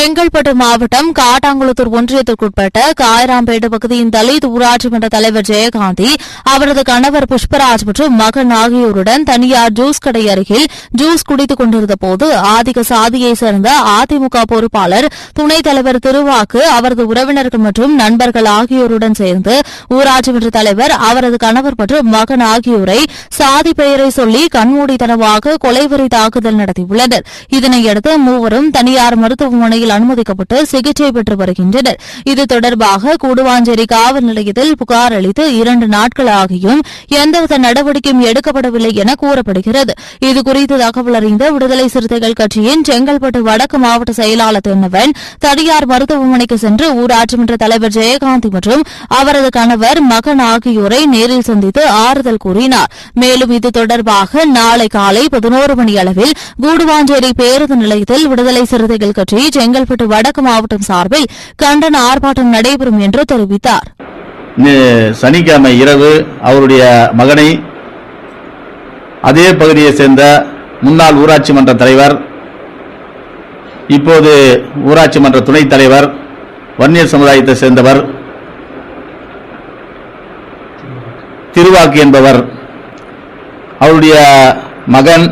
செங்கல்பட்டு மாவட்டம் காட்டாங்குளத்தூர் ஒன்றியத்திற்குட்பட்ட காயராம்பேட்டு பகுதியின் தலித் ஊராட்சி மன்ற தலைவர் ஜெயகாந்தி அவரது கணவர் புஷ்பராஜ் மற்றும் மகன் ஆகியோருடன் தனியார் ஜூஸ் கடை அருகில் ஜூஸ் குடித்துக் கொண்டிருந்தபோது ஆதிக்க சாதியைச் சேர்ந்த அதிமுக பொறுப்பாளர் துணைத் தலைவர் திருவாக்கு அவரது உறவினர்கள் மற்றும் நண்பர்கள் ஆகியோருடன் சேர்ந்து ஊராட்சி மன்ற தலைவர் அவரது கணவர் மற்றும் மகன் ஆகியோரை சாதி பெயரை சொல்லி கண்மூடித்தனமாக கொலைவெறி தாக்குதல் நடத்தியுள்ளனர். இதனையடுத்து மூவரும் தனியார் மருத்துவமனையில் அனுமதிக்கப்பட்டு சிகிச்சை பெற்று வருகின்றனர். இது தொடர்பாக கூடுவாஞ்சேரி காவல் நிலையத்தில் புகார் அளித்து 2 நாட்கள் ஆகியும் எந்தவித நடவடிக்கையும் எடுக்கப்படவில்லை என கூறப்படுகிறது. இதுகுறித்து தகவல் அறிந்த விடுதலை சிறுத்தைகள் கட்சியின் செங்கல்பட்டு வடக்கு மாவட்ட செயலாளர் தென்னவன் தனியார் மருத்துவமனைக்கு சென்று ஊராட்சி மன்ற தலைவர் ஜெயகாந்தி மற்றும் அவரது கணவர் மகன் ஆகியோரை நேரில் சந்தித்து ஆறுதல் கூறினார். மேலும் இது தொடர்பாக நாளை காலை 11 மணி அளவில் கூடுவாஞ்சேரி பேருந்து நிலையத்தில் விடுதலை சிறுத்தைகள் கட்சி செங்கல்பட்டு வடக்கு மாவட்டம் சார்பில் கண்டன ஆர்ப்பாட்டம் நடைபெறும் என்று தெரிவித்தார். சனிக்கிழமை இரவு அவருடைய மகனை அதே பகுதியைச் சேர்ந்த முன்னாள் ஊராட்சி மன்ற தலைவர், இப்போது ஊராட்சி மன்ற துணைத் தலைவர், வன்னியர் சமுதாயத்தை சேர்ந்தவர் திருவாக்கு என்பவர், அவருடைய மகன்